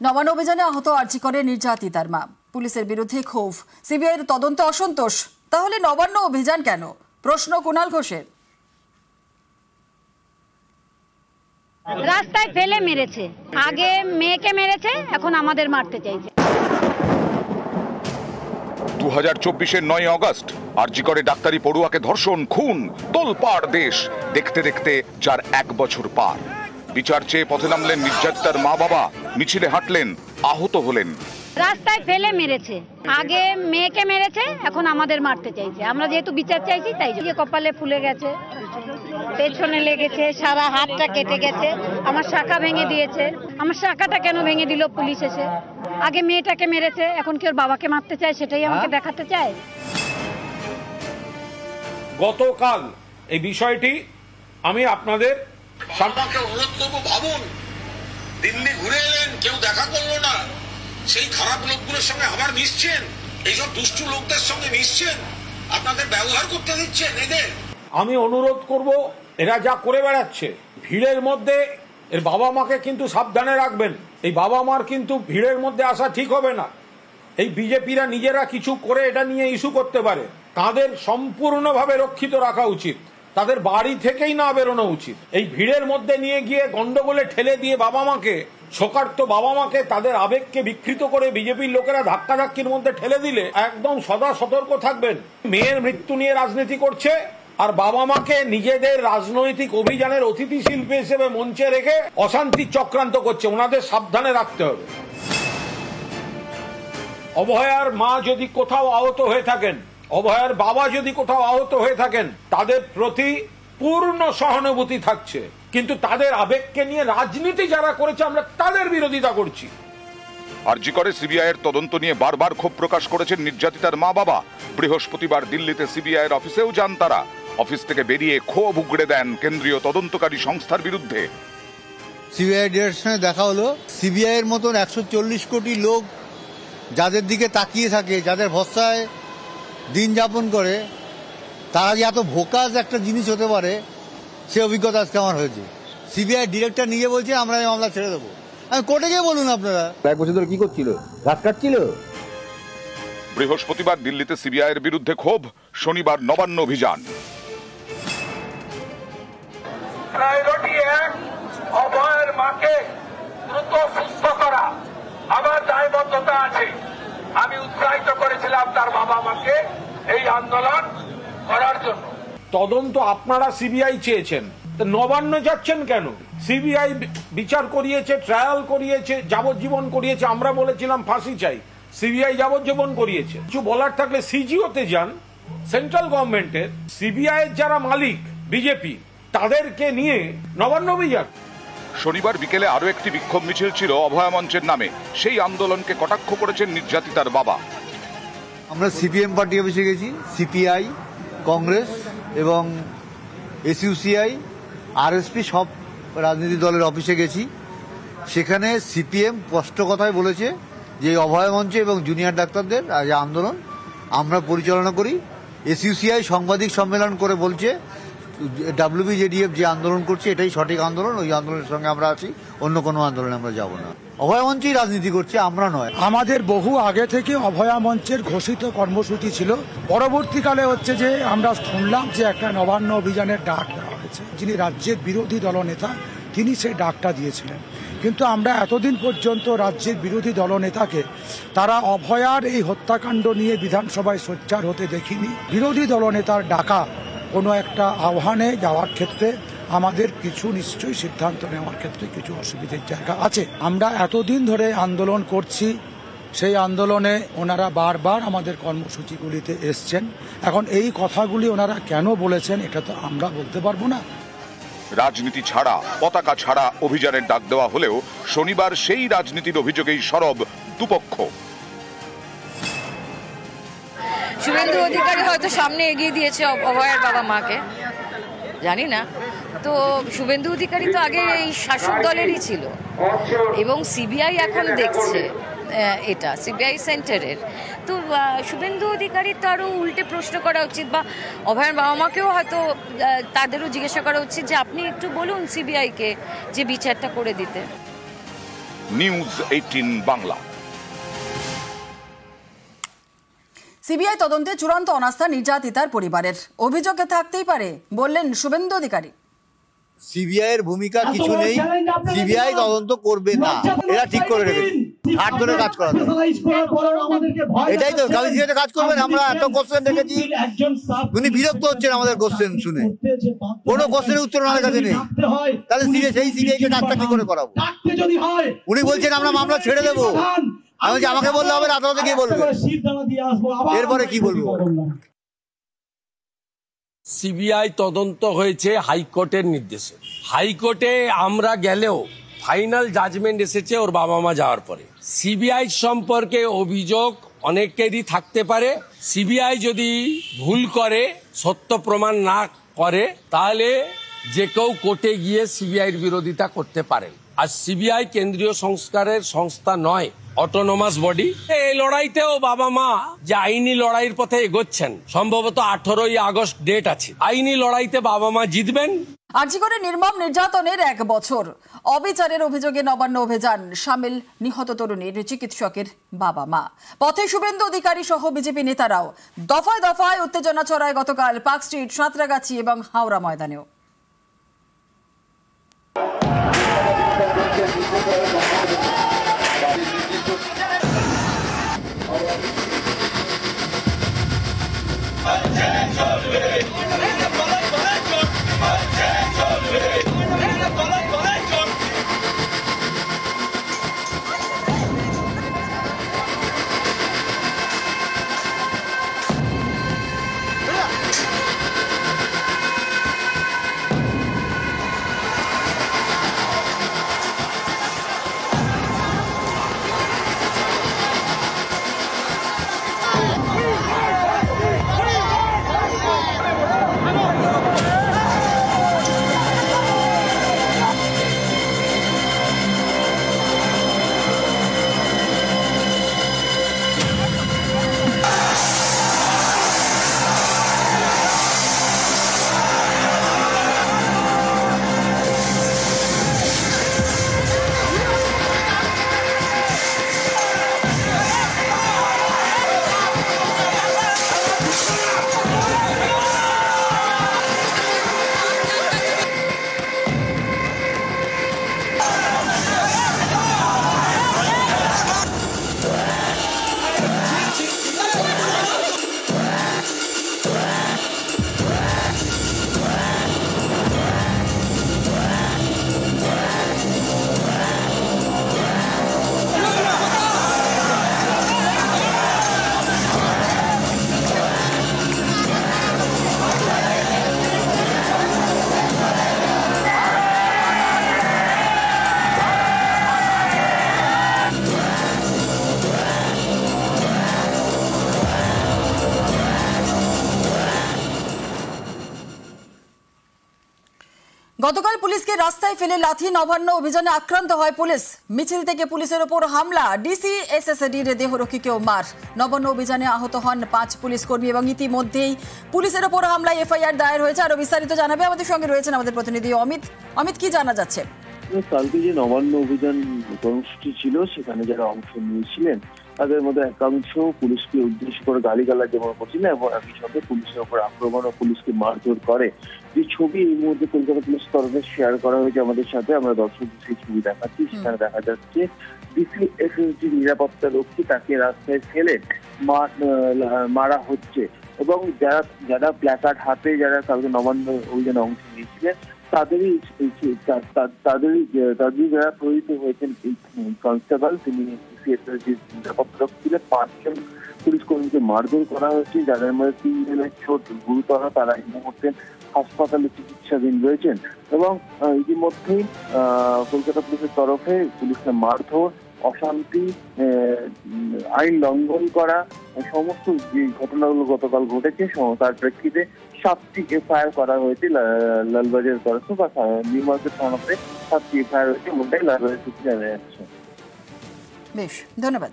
নবান্ন অভিযানে আহত আরজি করে নির্যাতিতার মা। পুলিশের বিরুদ্ধে ক্ষোভ, সিবিআইয়ের তদন্তে অসন্তোষ। তাহলে নবান্ন অভিযান কেন? প্রশ্ন কুণাল ঘোষের। রাস্তায় ফেলে মেরেছে, আগে মেয়েকে মেরেছে, এখন আমাদের মারতে চাইছে। 2024-এর 9 আগস্ট আরজি করে ডাক্তারি পড়ুয়াকে ধর্ষণ, খুন, তোলপাড় দেশ। দেখতে দেখতে যার 1 বছর পার। বিচার চেয়ে পথে নামলেন নির্যাতিতার মা বাবা, মিছিলে হাঁটলেন, আহত হলেন। রাস্তায় ফেলে মেরেছে, আগে মেয়েকে মেরেছে, এখন আমাদের মারতে চাইছে। আমরা যেহেতু বিচার চাইছি তাই যে কপালে ফুলে গেছে, পেছনে লেগেছে, সারা হাতটা কেটে গেছে, আমার শাখা ভেঙে দিয়েছে। আমার শাখাটা কেন ভেঙে দিল পুলিশ এসে? আগে মেয়েটাকে মেরেছে, এখন কি ওর বাবাকে মারতে চায় সেটাই আমাকে দেখাতে চায়। গতকাল এই বিষয়টি আমি আপনাদের আমাকে অনুরোধ করবো, ভাবুন দিল্লি ঘুরে এলেন, কেউ দেখা করলো না, সেই খারাপ লোকগুলোর সঙ্গে আবার মিশছেন, এইসব দুষ্টু লোকদের সঙ্গে মিশছেন, আপনাদের ব্যবহার করতে দিচ্ছেন এদের। আমি অনুরোধ করব, এরা যা করে বেড়াচ্ছে ভিড়ের মধ্যে এর বাবা মাকে কিন্তু সাবধানে রাখবেন। এই বাবা মার কিন্তু ভিড়ের মধ্যে আসা ঠিক হবে না। এই বিজেপিরা নিজেরা কিছু করে এটা নিয়ে ইস্যু করতে পারে, তাদের সম্পূর্ণভাবে রক্ষিত রাখা উচিত, তাদের বাড়ি থেকেই না বেরোনো উচিত। এই ভিড়ের মধ্যে নিয়ে গিয়ে গন্ডগোলে ঠেলে দিয়ে বাবা মাকে, শোকার্ত বাবা মাকে, তাদের আবেগকে বিকৃত করে বিজেপির লোকেরা ধাক্কাধাক্কির মধ্যে ঠেলে দিলে একদম সদা সতর্ক থাকবেন। মেয়ের মৃত্যু নিয়ে রাজনীতি করছে আর বাবা মাকে নিজেদের রাজনৈতিক অভিযানের অতিথি শিল্পী হিসেবে মঞ্চে রেখে অশান্তির চক্রান্ত করছে। ওনাদের সাবধানে রাখতে হবে। অভয়ার মা যদি কোথাও আহত হয়ে থাকেন, অভয়ার বাবা যদি কোথাও আহত হয়ে থাকেন, তাদের প্রতি পূর্ণ সহানুভূতি থাকছে, কিন্তু তাদের আবেগকে নিয়ে রাজনীতি যারা করেছে আমরা তাদের বিরোধিতা করছি। আরজি করে সিবিআইয়ের তদন্ত নিয়ে বারবার ক্ষোভ প্রকাশ করেছেন নির্যাতিতার মা বাবা। বৃহস্পতিবার দিল্লিতে সিবিআইয়ের অফিসেও যান তারা। অফিস থেকে বেরিয়ে ক্ষোভ উগড়ে দেন কেন্দ্রীয় তদন্তকারী সংস্থার বিরুদ্ধে। সিবিআই ডিরেকশনে দেখা হলো, সিবিআইয়ের মতন 140 কোটি লোক যাদের দিকে তাকিয়ে থাকে, যাদের ভরসায় দিন যাপন করে, তারা যে এত ভোকাস একটা জিনিস হতে পারে সে অভিজ্ঞতা আজকে আমার হয়েছে। সিবিআই ডিরেক্টর নিজে বলছে আমরা এই মামলা ছেড়ে দেবো। আমি কোর্টে গিয়ে বলুন আপনারা। 1 বছর ধরে কি করছিল? গাছ কাটছিল। বৃহস্পতিবার দিল্লিতে সিবিআইয়ের বিরুদ্ধে ক্ষোভ, শনিবার নবান্ন অভিযান। প্রায়োরিটি 1, অভয়ের মাকে দ্রুত সুস্থ করা আমার দায়বদ্ধতা আছে। আমি উৎসাহিত করেছিলাম তার বাবা মাকে এই আন্দোলন করার জন্য। তদন্ত আপনারা সিবিআই চেয়েছেন, নবান্ন যাচ্ছেন কেন? সিবিআই বিচার করিয়েছে, ট্রায়াল করিয়েছে, যাবজ্জীবন করিয়েছে। আমরা বলেছিলাম ফাঁসি চাই, সিবিআই যাবজ্জীবন করিয়েছে। কিছু বলার থাকলে সিজিওতে যান, সেন্ট্রাল গভর্নমেন্টের। সিবিআই এর যারা মালিক বিজেপি, তাদেরকে নিয়ে নবান্ন অভিযান। শনিবার বিকেলে আরো একটি বিক্ষোভ মিছিল ছিল অভয়া মঞ্চের নামে। সেই আন্দোলনকে কটাক্ষ করেছেন নির্যাতিতার বাবা। আমরা সিপিএম পার্টি অফিসে গেছি, সিপিআই, কংগ্রেস এবং এসইউসিআই, আরএসপি সব রাজনীতি দলের অফিসে গেছি। সেখানে সিপিএম স্পষ্ট কথায় বলেছে যে অভয়া মঞ্চ এবং জুনিয়র ডাক্তারদের যে আন্দোলন আমরা পরিচালনা করি। এসইউসিআই সাংবাদিক সম্মেলন করে বলছে WBJDF যে আন্দোলন করছে এটাই সঠিক আন্দোলন, ওই আন্দোলনের সঙ্গে আমরা আছি, অন্য কোনো আন্দোলনে আমরা যাব না। অভয়া মঞ্চই রাজনীতি করছে, আমরা নয়। আমাদের বহু আগে থেকে অভয়া মঞ্চের ঘোষিত কর্মসূচি ছিল। পরবর্তীকালে হচ্ছে যে আমরা শুনলাম যে একটা নবান্ন অভিযানের ডাক দেওয়া হয়েছে। যিনি রাজ্যের বিরোধী দলনেতা তিনি সেই ডাকটা দিয়েছিলেন, কিন্তু আমরা এতদিন পর্যন্ত রাজ্যের বিরোধী দলনেতাকে তারা অভয়ার এই হত্যাকাণ্ড নিয়ে বিধানসভায় সোচ্চার হতে দেখিনি। বিরোধী দলনেতার ডাকা কোনো একটা আহ্বানে যাওয়ার ক্ষেত্রে আমাদের কিছু নিশ্চয়ই সিদ্ধান্ত নেওয়ার ক্ষেত্রে কিছু অসুবিধার জায়গা আছে। আমরা এতদিন ধরে আন্দোলন করছি, সেই আন্দোলনে ওনারা বারবার আমাদের কর্মসূচিগুলিতে এসছেন। এখন এই কথাগুলি ওনারা কেন বলেছেন এটা তো আমরা বলতে পারবো না। রাজনীতি ছাড়া, পতাকা ছাড়া অভিযানের ডাক দেওয়া হলেও শনিবার সেই রাজনীতির অভিযোগেই সরব দুপক্ষ। শুভেন্দু অধিকারী হয়তো সামনে এগিয়ে দিয়েছে অভয়ের বাবা মাকে, জানি না। তো শুভেন্দু অধিকারী তো আগে এই শাসক দলেরই ছিল এবং সিবিআই এখন দেখছে, এটা সিবিআই সেন্টারের। তো শুভেন্দু অধিকারীর তো আরও উল্টে প্রশ্ন করা উচিত, বা অভয়ের বাবা মাকেও হয়তো তাদেরও জিজ্ঞাসা করা উচিত যে আপনি একটু বলুন সিবিআইকে যে বিচারটা করে দিতে। নিউজ 18 বাংলা। সিবিআই তদন্তে চূড়ান্ত অনাস্থা নির্যাতিতার পরিবারের। অভিযোগে থাকতেই পারে বললেন শুভেন্দু অধিকারী। সিবিআই এর ভূমিকা কিছু নেই, সিবিআই তদন্ত করবে না, এরা ঠিক করে রেখেছে। হাত ধরে কাজ করা, এটাই তো সিবিআই কাজ করবেন। আমরা এত কোশ্চেন দেখেছি, উনি বিরক্ত হচ্ছেন আমাদের কোশ্চেন শুনে, কোনো কোশ্চেনের উত্তর আমাদের কাছে নেই। তাহলে সেই সিবিআই কে ডাক্তার কি করে করাবো? উনি বলছেন আমরা মামলা ছেড়ে দেবো, আমি বলছি আমাকে বললে হবে, আদালতে গিয়ে বলবে, এরপরে কি বলবো? সিবিআই তদন্ত হয়েছে হাইকোর্টের নির্দেশে। হাইকোর্টে আমরা গেলেও ফাইনাল জাজমেন্ট এসেছে ওর বাবা মা যাওয়ার পরে। সিবিআই সম্পর্কে অভিযোগ অনেকেরই থাকতে পারে। সিবিআই যদি ভুল করে, সত্য প্রমাণ না করে, তাহলে যে কেউ কোর্টে গিয়ে সিবিআইয়ের বিরোধিতা করতে পারেন। আর সিবিআই কেন্দ্রীয় সংস্কারের সংস্থা নয়, অটোনোমাস বডি। এই লড়াইতেও বাবা মা যে আইনি লড়াইয়ের পথে এগোচ্ছেন, সম্ভবত 18ই আগস্ট ডেট আছে, আইনি লড়াইতে বাবা মা জিতবেন। আরজিকরে নির্মম নির্যাতনের 1 বছর, অবিচারের অভিযোগে নবান্ন অভিযান, সামিল নিহত তরুণীর চিকিৎসকের বাবা মা। পথে শুভেন্দু অধিকারী সহ বিজেপি নেতারাও। দফায় দফায় উত্তেজনা ছড়ায় গতকাল পার্ক স্ট্রিট, সাঁতরাগাছি এবং হাওড়া ময়দানেও। গতকাল পুলিশকে রাস্তায় ফেলে লাথি, নবান্ন অভিযানে আক্রান্ত হয় পুলিশ। মিছিল থেকে পুলিশের ওপর হামলা, ডিসি এসএসডির দেহরক্ষীকেও মার। নবান্ন অভিযানে আহত হন 5 পুলিশ কর্মী এবং ইতিমধ্যেই পুলিশের ওপর হামলায় এফআইআর দায়ের হয়েছে। আরো বিস্তারিত জানাবে আমাদের সঙ্গে রয়েছেন আমাদের প্রতিনিধি অমিত। অমিত, কি জানা যাচ্ছে? কালকে যে নবান্ন অভিযান কর্মসূচি ছিল, সেখানে যারা অংশ নিয়েছিলেন তাদের মধ্যে একাংশ পুলিশকে উদ্দেশ্য করে গালিগালাজ যেমন করছিল এবং একই সাথে পুলিশের উপর আক্রমণ ও পুলিশকে মারধর করে, যে ছবি এই মুহূর্তে কলকাতা পুলিশ তরফে শেয়ার করা হয়েছে আমাদের সাথে। আমরা দর্শকদের সেই ছবি দেখাচ্ছি। সেখানে দেখা যাচ্ছে ডিসি এসএসডি নিরাপত্তা রক্ষী, তাকে রাস্তায় ফেলে মারা হচ্ছে এবং যারা প্ল্যাকার্ড হাতে যারা কালকে নবান্ন অভিযানে অংশ নিয়েছিলেন তাদেরই যারা প্রহৃত হয়েছেন এই কনস্টেবল, তিনি নিরাপত্তা রক্ষী ছিলেন। 5 জন পুলিশ কর্মীকে মারধর করা হয়েছে, যাদের মধ্যে 3 জনের চোট গুরুতর। তারা এই মুহূর্তে হাসপাতালে চিকিৎসাধীন রয়েছেন এবং ইতিমধ্যেই কলকাতা পুলিশের তরফে পুলিশকে মারধর, অশান্তি, আইন লঙ্ঘন করা, সমস্ত যে ঘটনাগুলো গতকাল ঘটেছে তার প্রেক্ষিতে 7টি এফআইআর করা হয়েছে লালবাজার তরফে বা নিউ মার্কেট থানাতে 7টি এফআইআর হয়েছে। মোটাই লালবাজার থেকে জানা যাচ্ছে। বেশ, ধন্যবাদ।